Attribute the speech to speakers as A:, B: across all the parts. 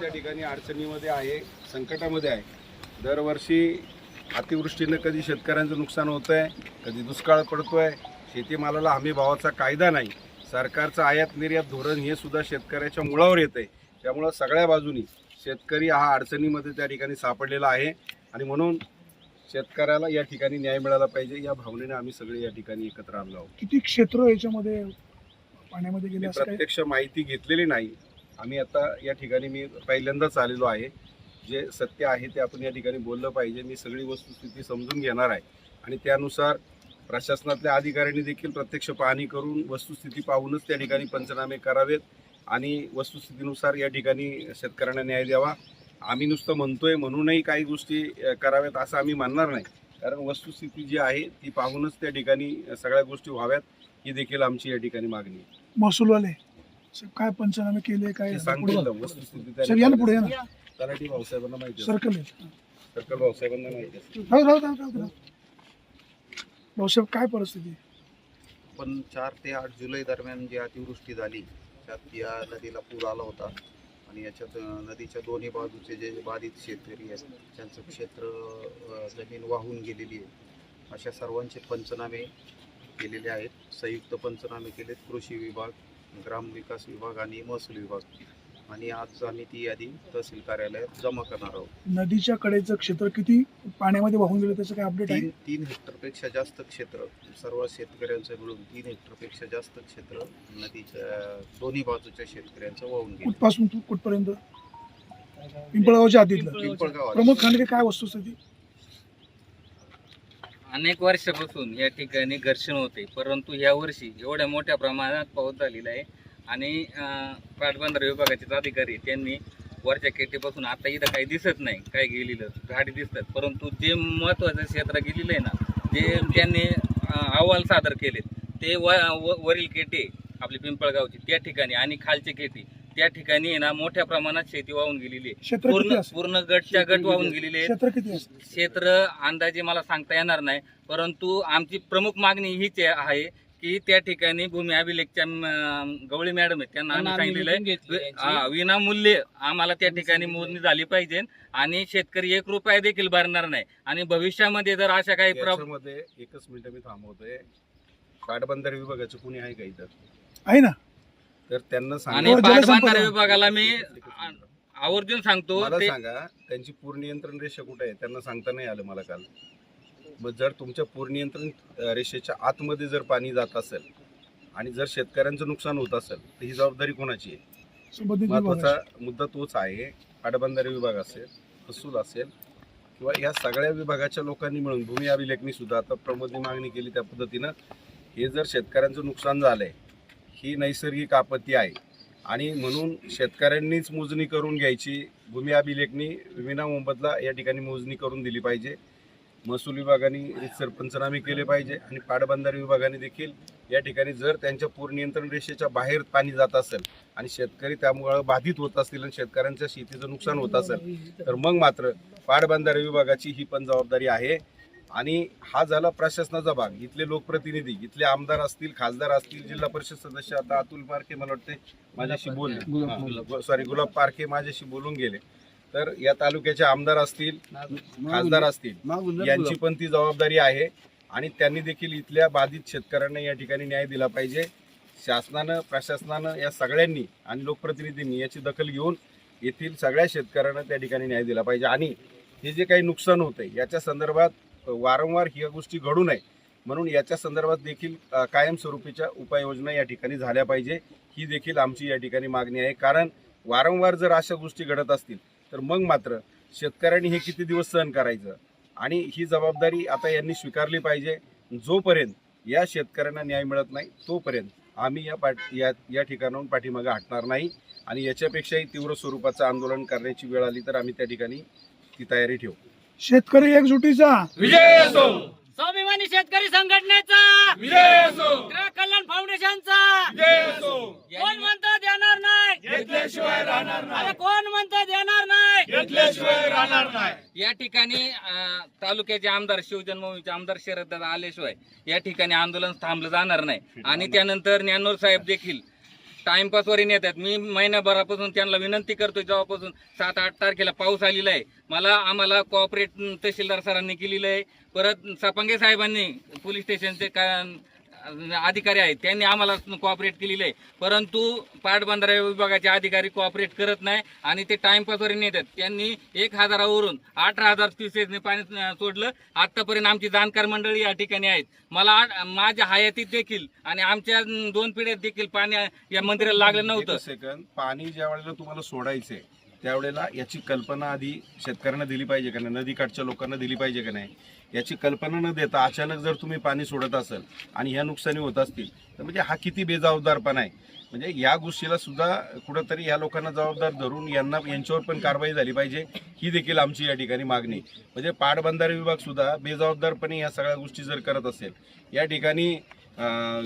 A: त्या ठिकाणी अडचणीमध्ये आहे, संकटामध्ये आहे. दरवर्षी अतिवृष्टीनं कधी शेतकऱ्यांचं नुकसान होतं आहे, कधी दुष्काळ पडतो आहे, शेतीमालाला हमी भावाचा कायदा नाही, सरकारचं आयात निर्यात धोरण हे सुद्धा शेतकऱ्याच्या मुळावर येतं आहे. त्यामुळं सगळ्या बाजूनी शेतकरी हा अडचणीमध्ये त्या ठिकाणी सापडलेला आहे आणि म्हणून शेतकऱ्याला या ठिकाणी न्याय मिळाला पाहिजे या भावनेने आम्ही सगळे या ठिकाणी एकत्र आलो आहोत.
B: किती क्षेत्र याच्यामध्ये पाण्यामध्ये गेले असं काही?
A: प्रत्यक्ष माहिती घेतलेली नाही. आम्ही आता या ठिकाणी मी पहिल्यांदाच आलेलो आहे. जे सत्य आहे ते आपण या ठिकाणी बोललं पाहिजे. मी सगळी वस्तुस्थिती समजून घेणार आहे आणि त्यानुसार प्रशासनातल्या अधिकाऱ्यांनी देखील प्रत्यक्ष पाहणी करून वस्तुस्थिती पाहूनच त्या ठिकाणी पंचनामे करावेत आणि वस्तुस्थितीनुसार या ठिकाणी शेतकऱ्यांना न्याय द्यावा. आम्ही नुसतं म्हणतोय म्हणूनही काही गोष्टी कराव्यात असं आम्ही मानणार नाही, कारण वस्तुस्थिती जी आहे ती पाहूनच त्या ठिकाणी सगळ्या गोष्टी व्हाव्यात ही देखील आमची या ठिकाणी मागणी आहे.
B: महसूलवाले काय पंचनामे केले काय
A: सांगितलं वस्तुस्थिती
B: सर या ना पुढे या ना
A: तलाठी भाऊसाहेबांना माहिती
B: सर्कल
A: सर्कल भाऊसाहेबांना माहिती आहे.
B: भाऊसाहेब काय परिस्थिती?
C: पण 4 ते 8 जुलै दरम्यान जी अतिवृष्टी झाली त्यात या नदीला पूर आला होता आणि याच्यात नदीच्या दोन्ही बाजूचे जे बाधित शेतकरी आहेत त्यांचं क्षेत्र जमीन वाहून गेलेली आहे. अशा सर्वांचे पंचनामे केलेले आहेत. संयुक्त पंचनामे केलेत कृषी विभाग, ग्रामविकास विभाग आणि महसूल विभाग आणि आज आम्ही ती यादी तहसील कार्यालयात जमा करणार आहोत.
B: नदीच्या कडेचं क्षेत्र किती पाण्यामध्ये वाहून गेलं त्याचं काय अपडेट आहे?
C: 3 हेक्टरपेक्षा जास्त क्षेत्र सर्व शेतकऱ्यांचं मिळून 3 हेक्टरपेक्षा जास्त क्षेत्र नदीच्या दोन्ही बाजूच्या शेतकऱ्यांचं वाहून गेलं.
B: कुठपासून कुठपर्यंत? पिंपळगावच्या आधीतलं
C: पिंपळगाव
B: प्रमुख खांडके काय वस्तुस्थिती?
D: अनेक वर्षापासून या ठिकाणी घर्षण होते, परंतु या वर्षी एवढ्या मोठ्या प्रमाणात पाऊस झालेला आहे आणि पाटबंधारे विभागाचे अधिकारी त्यांनी वरच्या केटीपासून आता इथं काही दिसत नाही, काही गेलेलं झाडी दिसतात, परंतु जे महत्त्वाचं क्षेत्र गेलेलं आहे ना, जे त्यांनी अहवाल सादर केले ते वरील केटे आपली पिंपळगावची त्या ठिकाणी आणि खालचे केटी त्या ठिकाणी आहे ना मोठ्या प्रमाणात शेती वाहून गेलेली आहे. पूर्ण गटच्या गट वाहून गेलेले आहेत.
B: क्षेत्र किती असतं?
D: क्षेत्र अंदाजे मला सांगता येणार नाही, परंतु आमची प्रमुख मागणी हीच आहे की त्या ठिकाणी भूमी अभिलेखच्या गवळी मॅडम आहेत त्यांना आम्ही सांगितलेलं आहे विनामूल्य आम्हाला त्या ठिकाणी मोजणी झाली पाहिजे आणि शेतकरी 1 रुपया देखील भरणार नाही आणि भविष्यामध्ये जर अशा काही
A: त्याच्यामध्ये एकच मिनिट मी थांबवतोय. पाटबंधारे विभागाचं कुणी आहे का इथं?
B: आहे ना,
A: तर त्यांना
D: आणि
A: सांगा.
D: पाटबंधारे विभागाला मी आवर्जून सांगतो
A: मला
D: ते
A: सांगा त्यांची पूर नियंत्रण रेषा कुठे आहे? त्यांना सांगता नाही आलं मला काल. मग जर तुमच्या पूर नियंत्रण रेषेच्या आतमध्ये जर पाणी जात असेल आणि जर शेतकऱ्यांचं नुकसान होत असेल तर ही जबाबदारी कोणाची आहे?
B: संबंधित
A: महत्वाचा
B: विभागाची.
A: मुद्दा तोच आहे. पाटबंधारे विभाग असेल, महसूल असेल किंवा या सगळ्या विभागाच्या लोकांनी मिळून भूमी अभिलेखनी सुद्धा आता प्रमोदनी मागणी केली त्या पद्धतीनं हे जर शेतकऱ्यांचं नुकसान झालंय ही नैसर्गिक आपत्ती आहे आणि म्हणून शेतकऱ्यांनीच मोजणी करून घ्यायची. भूमी अभिलेखनी विना मोबदला या ठिकाणी मोजणी करून दिली पाहिजे. महसूल विभागाने रितसर पंचनामे केले पाहिजे आणि पाटबंधारे विभागाने देखील या ठिकाणी जर त्यांच्या पूर नियंत्रण रेषेच्या बाहेर पाणी जात असेल आणि शेतकरी त्यामुळे बाधित होत असतील आणि शेतकऱ्यांच्या शेतीचं नुकसान होत असेल तर मग मात्र पाटबंधारे विभागाची ही पण जबाबदारी आहे. आणि हा झाला प्रशासनाचा भाग. इथले लोकप्रतिनिधी, इथले आमदार असतील, खासदार असतील, जिल्हा परिषद सदस्य आता अतुल पारखे मला वाटते माझ्याशी बोलले, गुलाब पारखे माझ्याशी बोलून गेले. तर या तालुक्याचे आमदार असतील, खासदार असतील, यांची पण ती जबाबदारी आहे आणि त्यांनी देखील इथल्या बाधित शेतकऱ्यांना या ठिकाणी न्याय दिला पाहिजे. शासनानं, प्रशासनानं या सगळ्यांनी आणि लोकप्रतिनिधींनी याची दखल घेऊन येथील सगळ्या शेतकऱ्यांना त्या ठिकाणी न्याय दिला पाहिजे आणि हे जे काही नुकसान होतंय याच्या संदर्भात वारंवार ह्या गोष्टी घडू नये म्हणून याच्या संदर्भात देखील कायमस्वरूपीच्या उपाययोजना या ठिकाणी झाल्या पाहिजे. ही देखील आमची या ठिकाणी मागणी आहे, कारण वारंवार जर अशा गोष्टी घडत असतील तर मग मात्र शेतकऱ्यांनी हे किती दिवस सहन करायचं आणि ही जबाबदारी आता यांनी स्वीकारली पाहिजे. जोपर्यंत या शेतकऱ्यांना न्याय मिळत नाही तोपर्यंत आम्ही या ठिकाणाहून पाठीमागे हटणार नाही आणि याच्यापेक्षाही तीव्र स्वरूपाचं आंदोलन करण्याची वेळ आली तर आम्ही त्या ठिकाणी ती तयारी ठेवू.
B: शेतकरी एकजुटीचा
E: विजय असो.
F: स्वाभिमानी शेतकरी संघटनेचा
E: विजय असो.
F: ग्राहक कल्याण फाउंडेशनचा
E: विजय असो.
F: कोण म्हणतं देणार नाही,
E: घेतल्याशिवाय राहणार नाही.
F: अरे कोण म्हणतं देणार नाही,
E: घेतल्याशिवाय राहणार नाही.
D: या ठिकाणी तालुक्याचे आमदार, शिवजन्मभूमीचे आमदार शरददादा आल्याशिवाय या ठिकाणी आंदोलन थांबलं जाणार नाही आणि त्यानंतर ज्ञानोर साहेब देखील टाइमपासवर येतात. मी महिन्याभरापासून त्यांना विनंती करतोय, जेव्हापासून 7-8 तारखेला पाऊस आलेला आहे, आम्हाला कॉपरेट तहसीलदार सरांनी केलेलं आहे, परत सपांगे साहेबांनी पोलीस स्टेशनचे अधिकारी आहेत त्यांनी आम्हाला कॉपरेट केलेलं आहे, परंतु पाटबंधारे विभागाचे अधिकारी कॉपरेट करत नाही आणि ते टाइमपासवर नेतात. त्यांनी 1000 वरून 18,000 क्युसेसने पाणी सोडलं. आतापर्यंत आमची जाणकार मंडळी या ठिकाणी आहेत. माझ्या हयातीत देखील आणि आमच्या 2 पिढ्यात देखील पाणी या मंदिराला लागलं नव्हतं.
A: सेकंद, पाणी ज्या वेळेला तुम्हाला सोडायचंय त्यावेळेला याची कल्पना आधी शेतकऱ्यांना दिली पाहिजे का नाही, नदीकाठच्या लोकांना दिली पाहिजे का नाही, याची कल्पना न देता अचानक जर तुम्ही पाणी सोडत असाल आणि ह्या नुकसानी होत असतील तर म्हणजे हा किती बेजबाबदारपणा आहे. म्हणजे या गोष्टीला सुद्धा कुठंतरी या लोकांना जबाबदार धरून यांच्यावर पण कारवाई झाली पाहिजे, ही देखील आमची या ठिकाणी मागणी. म्हणजे पाटबंधारे विभाग सुद्धा बेजबाबदारपणे या सगळ्या गोष्टी जर करत असेल, या ठिकाणी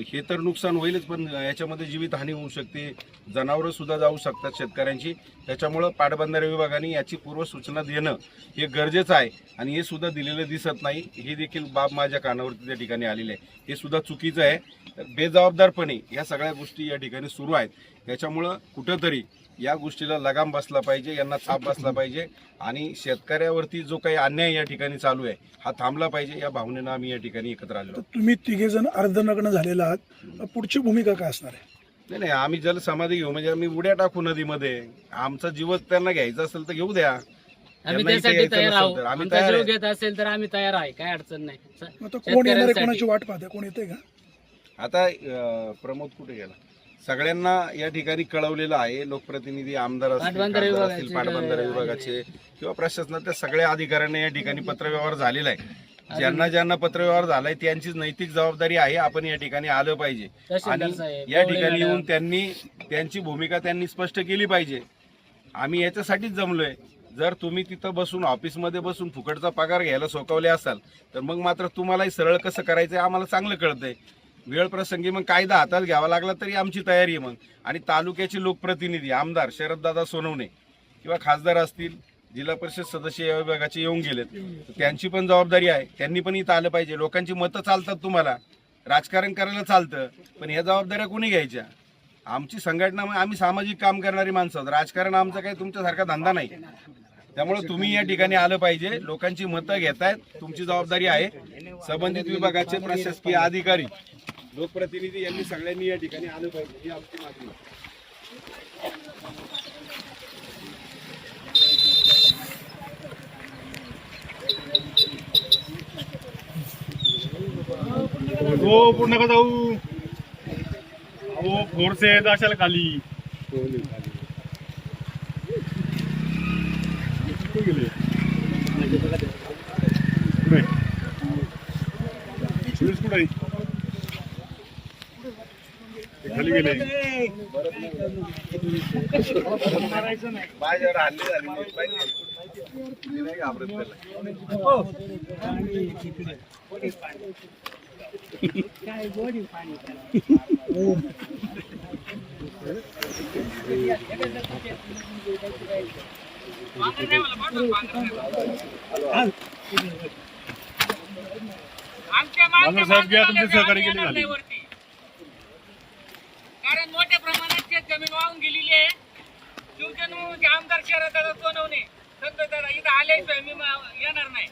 A: हे तर नुकसान होईलच, पण याच्यामध्ये जीवितहानी होऊ शकते, जनावरं सुद्धा जाऊ शकतात शेतकऱ्यांची. त्याच्यामुळं पाटबंधारे विभागाने याची पूर्वसूचना देणं हे गरजेचं आहे आणि हे सुद्धा दिलेलं दिसत नाही. हे देखील बाब माझ्या कानावरती त्या ठिकाणी आलेले आहे, हे सुद्धा चुकीचं आहे. बेजबाबदारपणे या सगळ्या गोष्टी या ठिकाणी सुरू आहेत. त्याच्यामुळं कुठंतरी या गोष्टीला लगाम बसला पाहिजे, यांना चाप बसला पाहिजे आणि शेतकऱ्यावरती जो काही अन्याय या ठिकाणी चालू आहे हा थांबला पाहिजे. या भावनेनं आम्ही या ठिकाणी एकत्र आलेलो.
B: तुम्ही तिघेजण अर्धनग्न झालेला आहात, पुढची भूमिका काय असणार आहे?
A: नाही, आम्ही जलसमाधी घेऊ, म्हणजे आम्ही उड्या टाकू नदीमध्ये. आमचा जीवच त्यांना घ्यायचा असेल तर घेऊ द्या,
F: आम्ही
A: त्यांना इथे
F: त्यासाठी
A: यायचं
F: तयार
A: नसेल
F: आहोत.
A: तर आम्ही
F: आमचा
A: तयार
F: जीव
A: आहे.
F: घेत असेल तर आम्ही तयार आहे, काय अडचण नाही.
B: आता कोण येणार आहे,
F: शेतकऱ्यांसाठी.
B: कोणाची वाट पाहते, कोण येते का?
A: आता प्रमोद कुठे गेला? सगळ्यांना या ठिकाणी कळवलेलं आहे. लोकप्रतिनिधी, आमदार असतील,
F: पाटबंधारे
A: खासदार असतील,
F: विभागाचे,
A: पाटबंधारे विभागाचे किंवा प्रशासनाच्या सगळ्या अधिकाऱ्यांना या ठिकाणी पत्रव्यवहार झालेला आहे. ज्यांना पत्रव्यवहार झालाय त्यांचीच नैतिक जबाबदारी आहे, आपण या ठिकाणी आलं पाहिजे
F: तहसीलदार
A: आणि
F: साहेब,
A: या
F: गवळे
A: ठिकाणी येऊन
F: मॅडम.
A: त्यांची भूमिका त्यांनी स्पष्ट केली पाहिजे. आम्ही याच्यासाठीच जमलोय. जर तुम्ही तिथं बसून ऑफिसमध्ये बसून फुकटचा पगार घ्यायला सोकावले असाल तर मग मात्र तुम्हालाही सरळ कसं करायचंय आम्हाला चांगलं कळतंय. वेळ प्रसंगी मग कायदा हातात घ्यावा लागला तरी आमची तयारी आहे. मग आणि तालुक्याचे लोकप्रतिनिधी, आमदार शरददादा सोनवणे किंवा खासदार असतील, जिल्हा परिषद सदस्य या विभागाचे येऊन गेलेत, त्यांची पण जबाबदारी आहे. त्यांनी पण इथं आलं पाहिजे. लोकांची मतं चालतात, तुम्हाला राजकारण करायला चालतं, पण ह्या जबाबदाऱ्या कोणी घ्यायच्या? आमची संघटना, आम्ही सामाजिक काम करणारी माणसं आहोत. राजकारण आमचा काही तुमच्यासारखा धंदा नाही. त्यामुळे तुम्ही या ठिकाणी आलं पाहिजे. लोकांची मतं घेतायत, तुमची जबाबदारी आहे. संबंधित विभागाचे प्रशासकीय अधिकारी, लोकप्रतिनिधी यांनी सगळ्यांनी या ठिकाणी आलं पाहिजे, ही आमची मागणी आहे.
G: हो, पूर्ण नका जाऊ. अहो, फोर्स आहेत अशाला खाली गेले. पोलीस कुठे आहे? खाली गेले.
A: माझ्यावर हल्ले झाले नाही घाबरत
G: बांगर साहेब घ्या, तुमचे सहकारी गेले झाले.
F: कारण मोठ्या प्रमाणात शेत जमीन वाहून गेलेली आहे. शिवसेनेचे आमदार शरददादा सोनवणे संतदादा इथं आल्याशिवाय मी येणार नाही.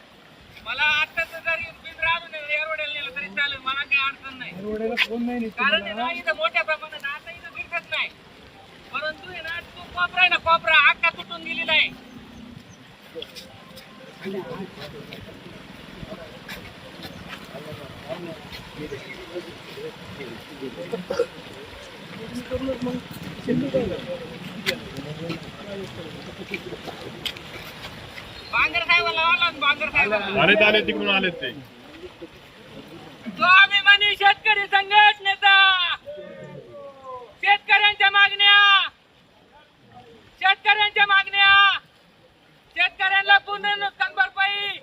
F: मला आत्ताच जरी बिंद्रा आणून एरवड्याला नेलं तरी चालेल, मला काही अडचण नाही. कारण आहे ना, इथं मोठ्या प्रमाणात आता इथं दिसत नाही, परंतु आहे ना, तो कोपरा आहे ना, कोपरा अख्खा तुटून गेलेला आहे. बांगर साहेबाला आला, बांगर साहेबाला
G: आले तिकडून आलेत ते.
F: स्वाभिमानी शेतकरी संघटनेचा शेतकऱ्यांच्या मागण्या, शेतकऱ्यांना पूर्ण नुकसान भरपाई.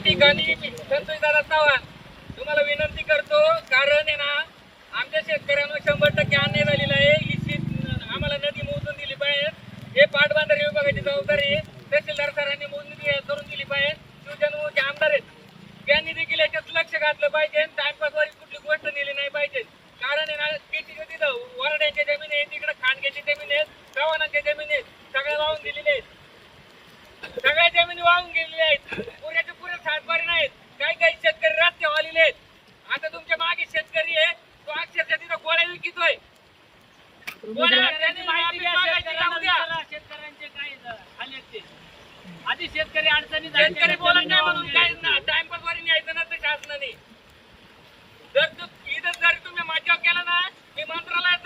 F: ठिकाणी संतोष दादा चव्हाण तुम्हाला विनंती करतो, कारण आहे ना आमच्या शेतकऱ्यांवर 100% अन्याय झालेला आहे. ही शेत आम्हाला नदी मोजून दिली पाहिजे. हे पाटबंधारे विभागाची जबाबदारी तहसीलदार सरांनी मोजणी करून दिली पाहिजे. शिवजन्मभूमीचे आमदार आहेत, त्यांनी देखील याच्यात लक्ष घातलं पाहिजे. टाइमपासवर कुठली गोष्ट नेली नाही पाहिजे. कारण आहे ना तिथं वरड्यांच्या जमिनी आहेत, तिकडे खांडग्याची जमीन आहेत, चव्हाणांच्या जमिनी आहेत, सगळ्या वाहून गेलेल्या आहेत. सगळ्या जमिनी वाहून गेलेल्या आहेत. पुऱ्याचे पुरे सातबारी नाहीत. काही शेतकरी रस्त्यावर आलेले आहेत. आता तुमच्या मागे शेतकरी आहे, तो अक्षरशः तिथं गोळ्या विकतोय.
H: शेतकऱ्यांचे काय हाल ते आधी शेतकरी अडचणी
F: शेतकरी बोलत नाही म्हणून काय टाइमपास वारी न्यायचं नसतं शासनाने. जर तुम्ही माझ्यावर केला ना, मी मंत्रालयात